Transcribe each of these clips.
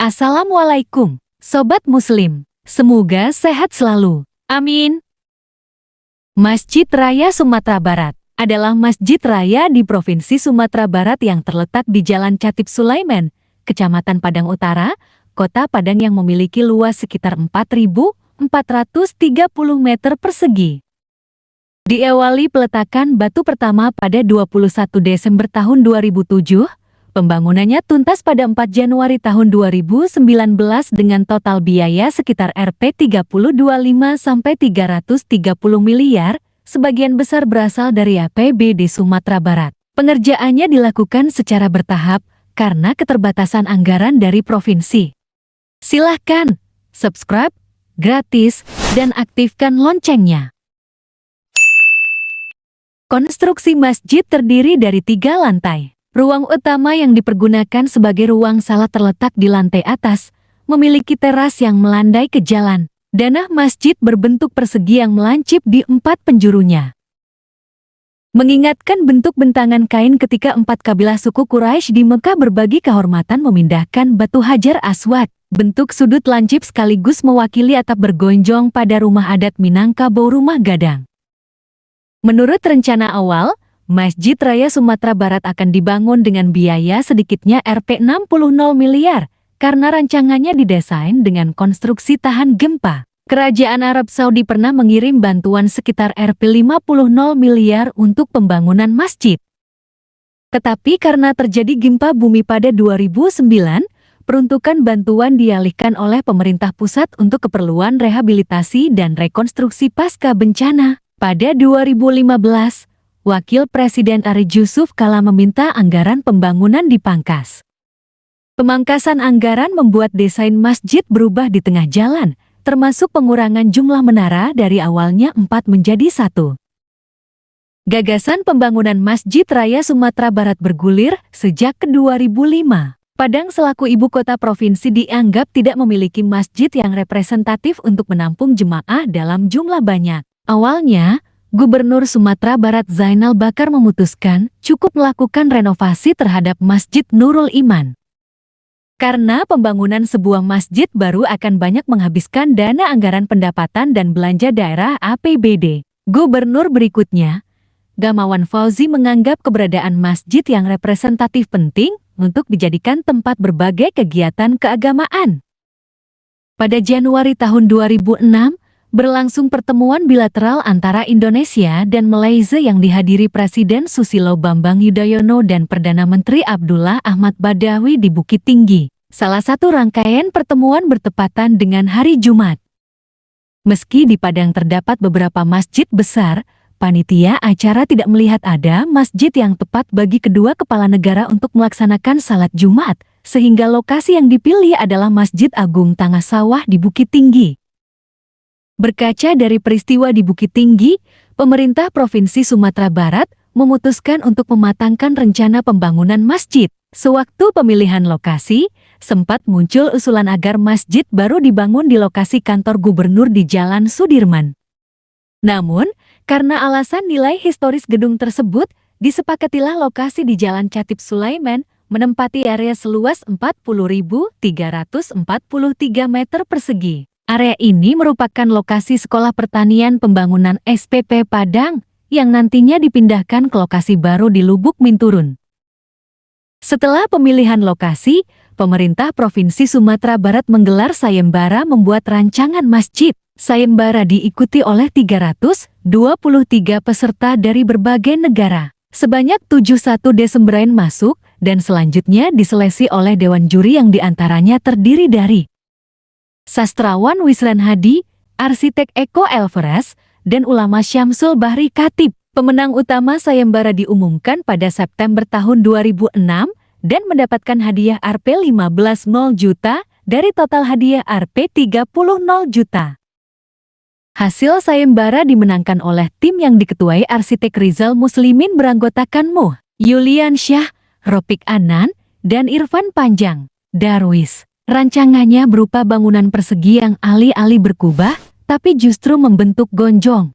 Assalamualaikum, Sobat Muslim. Semoga sehat selalu. Amin. Masjid Raya Sumatera Barat adalah masjid raya di Provinsi Sumatera Barat yang terletak di Jalan Chatib Sulaiman, Kecamatan Padang Utara, Kota Padang yang memiliki luas sekitar 4.430 meter persegi. Diawali peletakan batu pertama pada 21 Desember tahun 2007, pembangunannya tuntas pada 4 Januari tahun 2019 dengan total biaya sekitar Rp325 sampai 330 miliar, sebagian besar berasal dari APBD Sumatera Barat. Pengerjaannya dilakukan secara bertahap karena keterbatasan anggaran dari provinsi. Silahkan subscribe gratis dan aktifkan loncengnya. Konstruksi masjid terdiri dari 3 lantai. Ruang utama yang dipergunakan sebagai ruang salat terletak di lantai atas, memiliki teras yang melandai ke jalan. Danah masjid berbentuk persegi yang melancip di 4 penjurunya. Mengingatkan bentuk bentangan kain ketika 4 kabilah suku Quraisy di Mekah berbagi kehormatan memindahkan batu Hajar Aswad. Bentuk sudut lancip sekaligus mewakili atap bergonjong pada rumah adat Minangkabau Rumah Gadang. Menurut rencana awal, Masjid Raya Sumatera Barat akan dibangun dengan biaya sedikitnya Rp60 miliar, karena rancangannya didesain dengan konstruksi tahan gempa. Kerajaan Arab Saudi pernah mengirim bantuan sekitar Rp50 miliar untuk pembangunan masjid. Tetapi karena terjadi gempa bumi pada 2009, peruntukan bantuan dialihkan oleh pemerintah pusat untuk keperluan rehabilitasi dan rekonstruksi pasca bencana. Pada 2015, Wakil Presiden Arif Yusuf Kala meminta anggaran pembangunan dipangkas. Pemangkasan anggaran membuat desain masjid berubah di tengah jalan, termasuk pengurangan jumlah menara dari awalnya 4 menjadi 1. Gagasan pembangunan Masjid Raya Sumatera Barat bergulir sejak 2005. Padang selaku ibu kota provinsi dianggap tidak memiliki masjid yang representatif untuk menampung jemaah dalam jumlah banyak. Awalnya, Gubernur Sumatera Barat Zainal Bakar memutuskan cukup melakukan renovasi terhadap Masjid Nurul Iman. Karena pembangunan sebuah masjid baru akan banyak menghabiskan dana anggaran pendapatan dan belanja daerah APBD. Gubernur berikutnya, Gamawan Fauzi, menganggap keberadaan masjid yang representatif penting untuk dijadikan tempat berbagai kegiatan keagamaan. Pada Januari tahun 2006, berlangsung pertemuan bilateral antara Indonesia dan Malaysia yang dihadiri Presiden Susilo Bambang Yudhoyono dan Perdana Menteri Abdullah Ahmad Badawi di Bukit Tinggi. Salah satu rangkaian pertemuan bertepatan dengan hari Jumat. Meski di Padang terdapat beberapa masjid besar, panitia acara tidak melihat ada masjid yang tepat bagi kedua kepala negara untuk melaksanakan salat Jumat, sehingga lokasi yang dipilih adalah Masjid Agung Tangah Sawah di Bukit Tinggi. Berkaca dari peristiwa di Bukit Tinggi, pemerintah Provinsi Sumatera Barat memutuskan untuk mematangkan rencana pembangunan masjid. Sewaktu pemilihan lokasi, sempat muncul usulan agar masjid baru dibangun di lokasi kantor gubernur di Jalan Sudirman. Namun, karena alasan nilai historis gedung tersebut, disepakatilah lokasi di Jalan Chatib Sulaiman menempati area seluas 40.343 meter persegi. Area ini merupakan lokasi Sekolah Pertanian Pembangunan SPP Padang yang nantinya dipindahkan ke lokasi baru di Lubuk Minturun. Setelah pemilihan lokasi, pemerintah Provinsi Sumatera Barat menggelar sayembara membuat rancangan masjid. Sayembara diikuti oleh 323 peserta dari berbagai negara. Sebanyak 71 Desemberan masuk dan selanjutnya diseleksi oleh Dewan Juri yang diantaranya terdiri dari sastrawan Wisran Hadi, arsitek Eko Elveras, dan ulama Syamsul Bahri Khatib. Pemenang utama sayembara diumumkan pada September tahun 2006 dan mendapatkan hadiah Rp15 juta dari total hadiah Rp30 juta. Hasil sayembara dimenangkan oleh tim yang diketuai arsitek Rizal Muslimin beranggotakan Muh, Yulian Syah, Ropik Anan, dan Irfan Panjang Darwis. Rancangannya berupa bangunan persegi yang alih-alih berkubah, tapi justru membentuk gonjong.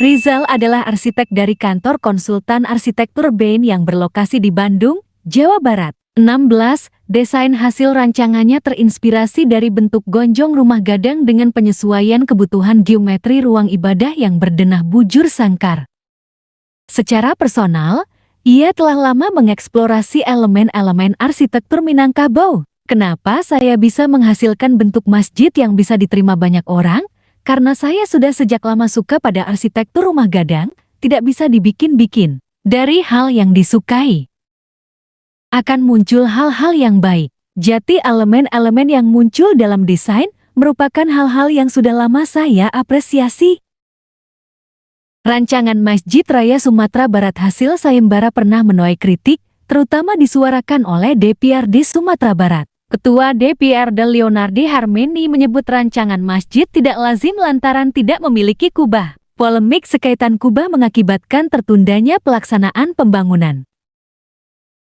Rizal adalah arsitek dari kantor konsultan arsitektur Bain yang berlokasi di Bandung, Jawa Barat. 16. Desain hasil rancangannya terinspirasi dari bentuk gonjong rumah gadang dengan penyesuaian kebutuhan geometri ruang ibadah yang berdenah bujur sangkar. Secara personal, ia telah lama mengeksplorasi elemen-elemen arsitektur Minangkabau. Kenapa saya bisa menghasilkan bentuk masjid yang bisa diterima banyak orang? Karena saya sudah sejak lama suka pada arsitektur rumah gadang, tidak bisa dibikin-bikin. Dari hal yang disukai, akan muncul hal-hal yang baik. Jati elemen-elemen yang muncul dalam desain merupakan hal-hal yang sudah lama saya apresiasi. Rancangan Masjid Raya Sumatera Barat hasil sayembara pernah menuai kritik, terutama disuarakan oleh DPRD Sumatera Barat. Ketua DPRD Leonardi Harmeni menyebut rancangan masjid tidak lazim lantaran tidak memiliki kubah. Polemik sekaitan kubah mengakibatkan tertundanya pelaksanaan pembangunan.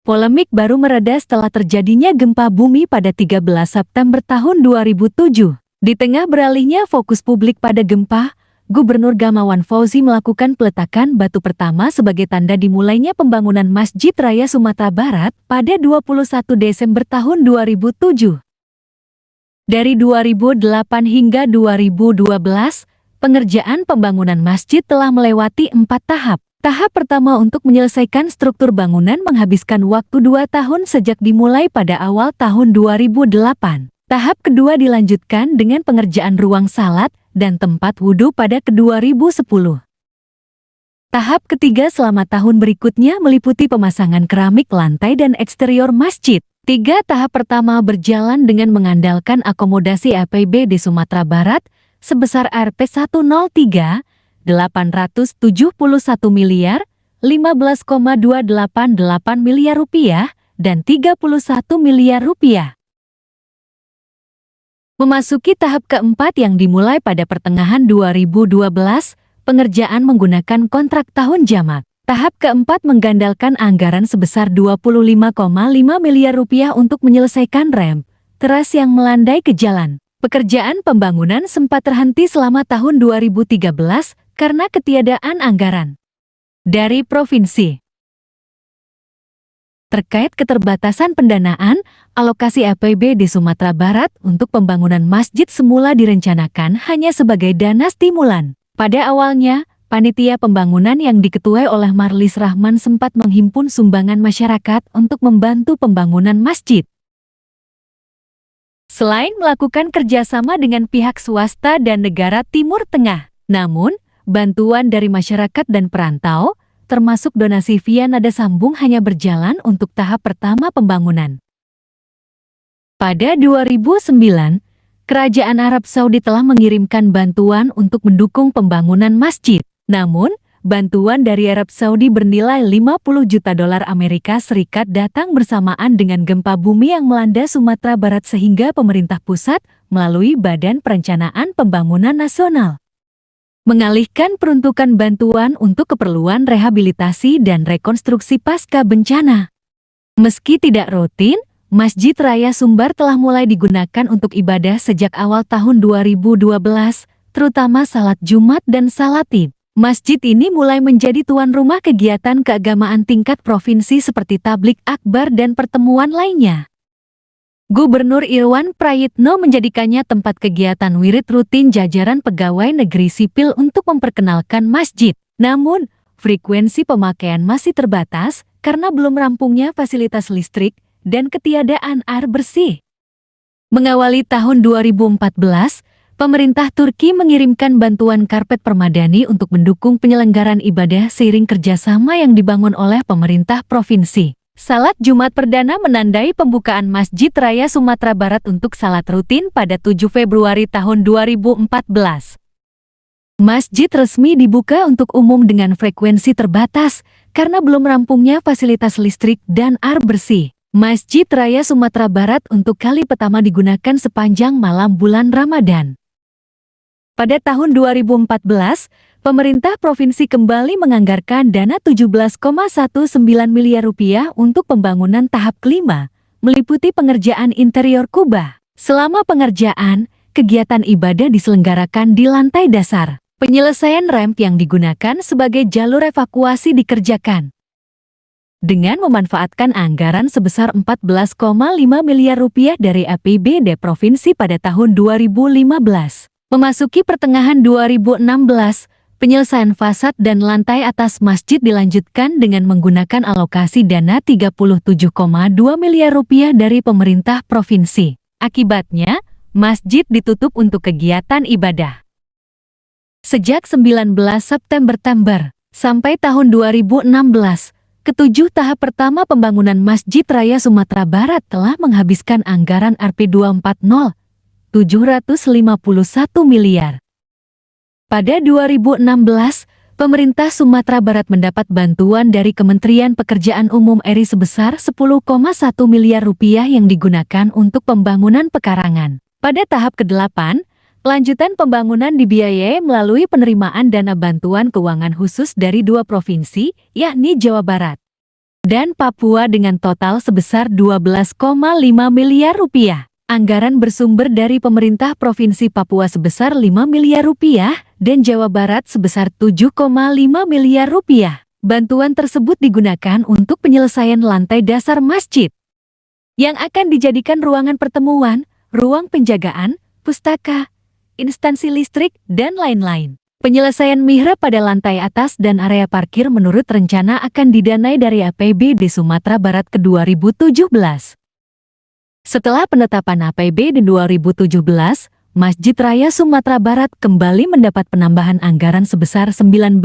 Polemik baru mereda setelah terjadinya gempa bumi pada 13 September tahun 2007. Di tengah beralihnya fokus publik pada gempa, Gubernur Gamawan Fauzi melakukan peletakan batu pertama sebagai tanda dimulainya pembangunan Masjid Raya Sumatera Barat pada 21 Desember tahun 2007. Dari 2008 hingga 2012, pengerjaan pembangunan masjid telah melewati 4 tahap. Tahap pertama untuk menyelesaikan struktur bangunan menghabiskan waktu 2 tahun sejak dimulai pada awal tahun 2008. Tahap kedua dilanjutkan dengan pengerjaan ruang salat dan tempat wudhu pada 2010. Tahap ketiga selama tahun berikutnya meliputi pemasangan keramik lantai dan eksterior masjid. 3 tahap pertama berjalan dengan mengandalkan akomodasi APBD Sumatera Barat sebesar Rp103, 871 miliar, 15,288 miliar rupiah, dan 31 miliar rupiah. Memasuki tahap keempat yang dimulai pada pertengahan 2012, pengerjaan menggunakan kontrak tahun jamak. Tahap keempat menggandalkan anggaran sebesar 25,5 miliar rupiah untuk menyelesaikan rem, teras yang melandai ke jalan. Pekerjaan pembangunan sempat terhenti selama tahun 2013 karena ketiadaan anggaran dari provinsi. Terkait keterbatasan pendanaan, alokasi APBD Sumatera Barat untuk pembangunan masjid semula direncanakan hanya sebagai dana stimulan. Pada awalnya, panitia pembangunan yang diketuai oleh Marlis Rahman sempat menghimpun sumbangan masyarakat untuk membantu pembangunan masjid. Selain melakukan kerjasama dengan pihak swasta dan negara Timur Tengah, namun, bantuan dari masyarakat dan perantau, termasuk donasi via nada sambung hanya berjalan untuk tahap pertama pembangunan. Pada 2009, Kerajaan Arab Saudi telah mengirimkan bantuan untuk mendukung pembangunan masjid. Namun, bantuan dari Arab Saudi bernilai 50 juta dolar Amerika Serikat datang bersamaan dengan gempa bumi yang melanda Sumatera Barat sehingga pemerintah pusat melalui Badan Perencanaan Pembangunan Nasional mengalihkan peruntukan bantuan untuk keperluan rehabilitasi dan rekonstruksi pasca bencana. Meski tidak rutin, Masjid Raya Sumbar telah mulai digunakan untuk ibadah sejak awal tahun 2012, terutama salat Jumat dan salat Id. Masjid ini mulai menjadi tuan rumah kegiatan keagamaan tingkat provinsi seperti tablik akbar dan pertemuan lainnya. Gubernur Irwan Prayitno menjadikannya tempat kegiatan wirid rutin jajaran pegawai negeri sipil untuk memperkenalkan masjid. Namun, frekuensi pemakaian masih terbatas karena belum rampungnya fasilitas listrik dan ketiadaan air bersih. Mengawali tahun 2014, pemerintah Turki mengirimkan bantuan karpet permadani untuk mendukung penyelenggaran ibadah seiring kerjasama yang dibangun oleh pemerintah provinsi. Salat Jumat perdana menandai pembukaan Masjid Raya Sumatera Barat untuk salat rutin pada 7 Februari tahun 2014. Masjid resmi dibuka untuk umum dengan frekuensi terbatas karena belum rampungnya fasilitas listrik dan air bersih. Masjid Raya Sumatera Barat untuk kali pertama digunakan sepanjang malam bulan Ramadan. Pada tahun 2014, pemerintah provinsi kembali menganggarkan dana 17,19 miliar rupiah untuk pembangunan tahap kelima, meliputi pengerjaan interior kubah. Selama pengerjaan, kegiatan ibadah diselenggarakan di lantai dasar. Penyelesaian ramp yang digunakan sebagai jalur evakuasi dikerjakan. dengan memanfaatkan anggaran sebesar 14,5 miliar rupiah dari APBD Provinsi pada tahun 2015. Memasuki pertengahan 2016, penyelesaian fasad dan lantai atas masjid dilanjutkan dengan menggunakan alokasi dana 37,2 miliar rupiah dari pemerintah provinsi. Akibatnya, masjid ditutup untuk kegiatan ibadah. Sejak 19 September sampai tahun 2016, ketujuh tahap pertama pembangunan Masjid Raya Sumatera Barat telah menghabiskan anggaran Rp240 751 miliar. Pada 2016, pemerintah Sumatera Barat mendapat bantuan dari Kementerian Pekerjaan Umum RI sebesar 10,1 miliar rupiah yang digunakan untuk pembangunan pekarangan. Pada tahap ke-8, lanjutan pembangunan dibiayai melalui penerimaan dana bantuan keuangan khusus dari dua provinsi, yakni Jawa Barat dan Papua dengan total sebesar 12,5 miliar rupiah. Anggaran bersumber dari pemerintah Provinsi Papua sebesar 5 miliar rupiah dan Jawa Barat sebesar 7,5 miliar rupiah. Bantuan tersebut digunakan untuk penyelesaian lantai dasar masjid yang akan dijadikan ruangan pertemuan, ruang penjagaan, pustaka, instansi listrik, dan lain-lain. Penyelesaian mihrab pada lantai atas dan area parkir menurut rencana akan didanai dari APBD Sumatera Barat ke 2017. Setelah penetapan APBD 2017, Masjid Raya Sumatera Barat kembali mendapat penambahan anggaran sebesar 19,5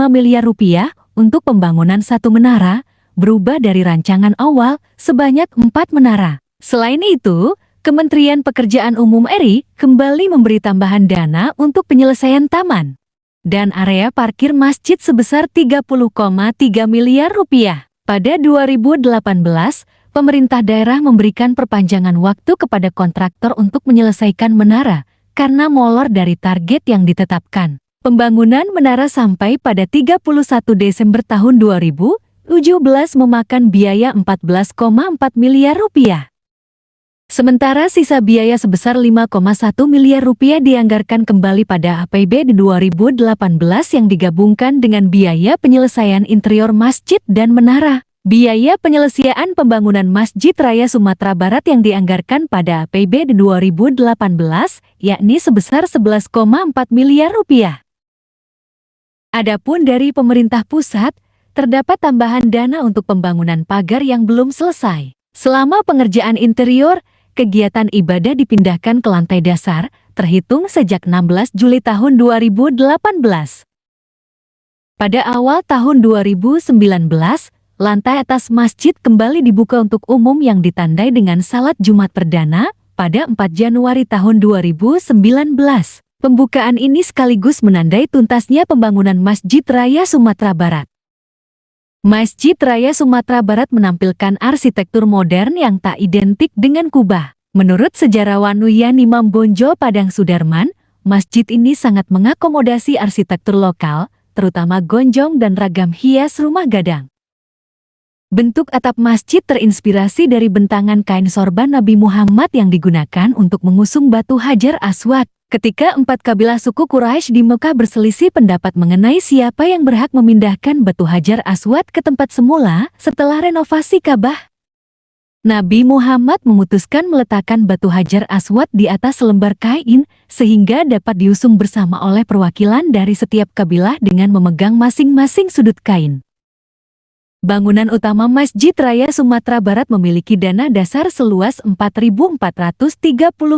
miliar rupiah untuk pembangunan satu menara, berubah dari rancangan awal sebanyak 4 menara. Selain itu, Kementerian Pekerjaan Umum RI kembali memberi tambahan dana untuk penyelesaian taman dan area parkir masjid sebesar 30,3 miliar rupiah. Pada 2018, pemerintah daerah memberikan perpanjangan waktu kepada kontraktor untuk menyelesaikan menara karena molor dari target yang ditetapkan. Pembangunan menara sampai pada 31 Desember tahun 2017 memakan biaya 14,4 miliar rupiah. Sementara sisa biaya sebesar 5,1 miliar rupiah dianggarkan kembali pada APBD 2018 yang digabungkan dengan biaya penyelesaian interior masjid dan menara. Biaya penyelesaian pembangunan Masjid Raya Sumatera Barat yang dianggarkan pada APBD 2018 yakni sebesar 11,4 miliar rupiah. Adapun dari pemerintah pusat, terdapat tambahan dana untuk pembangunan pagar yang belum selesai. Selama pengerjaan interior, kegiatan ibadah dipindahkan ke lantai dasar, terhitung sejak 16 Juli tahun 2018. Pada awal tahun 2019, lantai atas masjid kembali dibuka untuk umum yang ditandai dengan salat Jumat perdana pada 4 Januari tahun 2019. Pembukaan ini sekaligus menandai tuntasnya pembangunan Masjid Raya Sumatera Barat. Masjid Raya Sumatera Barat menampilkan arsitektur modern yang tak identik dengan Kubah. Menurut sejarawan Uyan Imam Bonjol Padang Sudarman, masjid ini sangat mengakomodasi arsitektur lokal, terutama gonjong dan ragam hias rumah gadang. Bentuk atap masjid terinspirasi dari bentangan kain sorban Nabi Muhammad yang digunakan untuk mengusung batu Hajar Aswad. Ketika 4 kabilah suku Quraisy di Mekah berselisih pendapat mengenai siapa yang berhak memindahkan batu Hajar Aswad ke tempat semula setelah renovasi Ka'bah, Nabi Muhammad memutuskan meletakkan batu Hajar Aswad di atas selembar kain sehingga dapat diusung bersama oleh perwakilan dari setiap kabilah dengan memegang masing-masing sudut kain. Bangunan utama Masjid Raya Sumatera Barat memiliki dana dasar seluas 4.430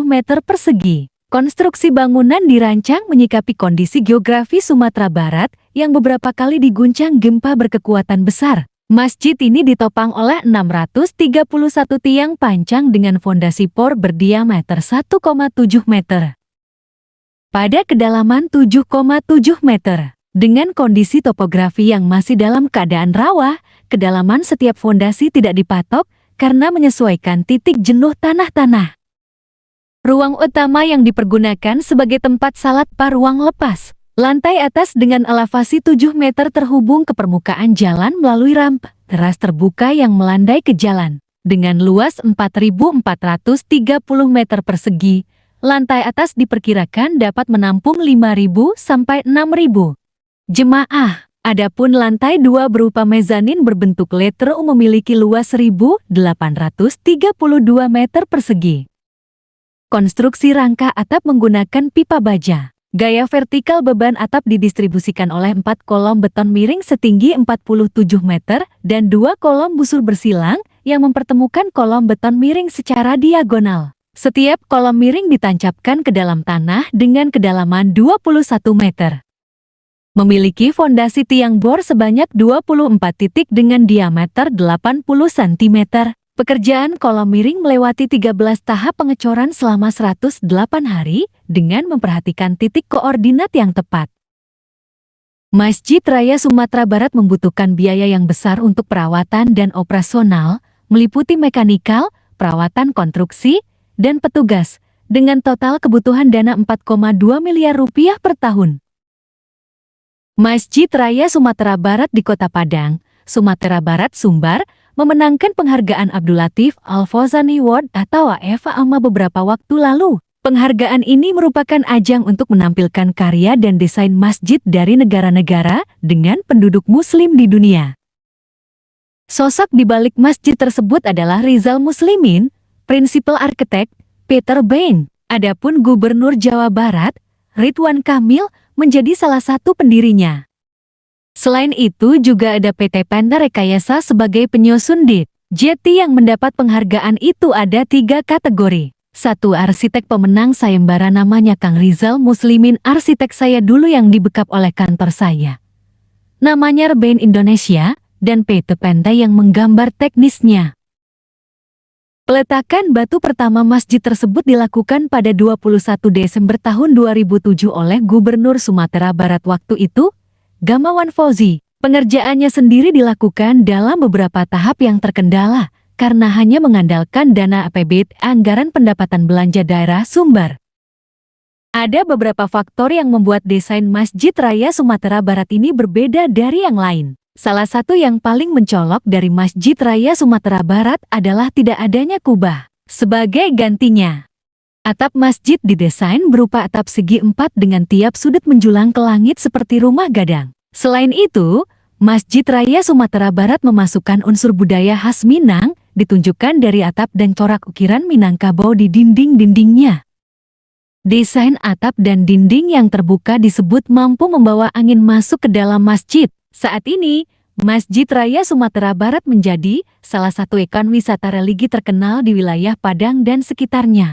meter persegi. Konstruksi bangunan dirancang menyikapi kondisi geografi Sumatera Barat yang beberapa kali diguncang gempa berkekuatan besar. Masjid ini ditopang oleh 631 tiang pancang dengan fondasi por berdiameter 1,7 meter. Pada kedalaman 7,7 meter. Dengan kondisi topografi yang masih dalam keadaan rawa, kedalaman setiap fondasi tidak dipatok karena menyesuaikan titik jenuh tanah-tanah. Ruang utama yang dipergunakan sebagai tempat salat ruang lepas. Lantai atas dengan elevasi 7 meter terhubung ke permukaan jalan melalui ramp teras terbuka yang melandai ke jalan. Dengan luas 4.430 meter persegi, lantai atas diperkirakan dapat menampung 5.000 sampai 6.000 jemaah. Adapun lantai 2 berupa mezanin berbentuk letter U memiliki luas 1.832 meter persegi. Konstruksi rangka atap menggunakan pipa baja. Gaya vertikal beban atap didistribusikan oleh 4 kolom beton miring setinggi 47 meter dan 2 kolom busur bersilang yang mempertemukan kolom beton miring secara diagonal. Setiap kolom miring ditancapkan ke dalam tanah dengan kedalaman 21 meter. Memiliki fondasi tiang bor sebanyak 24 titik dengan diameter 80 cm. Pekerjaan kolom miring melewati 13 tahap pengecoran selama 108 hari dengan memperhatikan titik koordinat yang tepat. Masjid Raya Sumatera Barat membutuhkan biaya yang besar untuk perawatan dan operasional, meliputi mekanikal, perawatan konstruksi, dan petugas, dengan total kebutuhan dana 4,2 miliar rupiah per tahun. Masjid Raya Sumatera Barat di Kota Padang, Sumatera Barat, Sumbar, memenangkan penghargaan Abdul Latif Al-Fauzani Award atau AFA beberapa waktu lalu. Penghargaan ini merupakan ajang untuk menampilkan karya dan desain masjid dari negara-negara dengan penduduk muslim di dunia. Sosok di balik masjid tersebut adalah Rizal Muslimin, Principal Architect, Peter Bain. Adapun Gubernur Jawa Barat, Ridwan Kamil, menjadi salah satu pendirinya. Selain itu juga ada PT Penta Rekayasa sebagai penyusun JET yang mendapat penghargaan itu ada 3 kategori. 1. Arsitek pemenang sayembara namanya Kang Rizal Muslimin. Arsitek saya dulu yang dibekap oleh kantor saya. Namanya Bain Indonesia dan PT Penta yang menggambar teknisnya. Peletakan batu pertama masjid tersebut dilakukan pada 21 Desember tahun 2007 oleh Gubernur Sumatera Barat waktu itu, Gamawan Fauzi. Pengerjaannya sendiri dilakukan dalam beberapa tahap yang terkendala karena hanya mengandalkan dana APBD anggaran pendapatan belanja daerah Sumbar. Ada beberapa faktor yang membuat desain Masjid Raya Sumatera Barat ini berbeda dari yang lain. Salah satu yang paling mencolok dari Masjid Raya Sumatera Barat adalah tidak adanya kubah. Sebagai gantinya, atap masjid didesain berupa atap segi 4 dengan tiap sudut menjulang ke langit seperti rumah gadang. Selain itu, Masjid Raya Sumatera Barat memasukkan unsur budaya khas Minang, ditunjukkan dari atap dan corak ukiran Minangkabau di dinding-dindingnya. Desain atap dan dinding yang terbuka disebut mampu membawa angin masuk ke dalam masjid. Saat ini, Masjid Raya Sumatera Barat menjadi salah satu ikon wisata religi terkenal di wilayah Padang dan sekitarnya.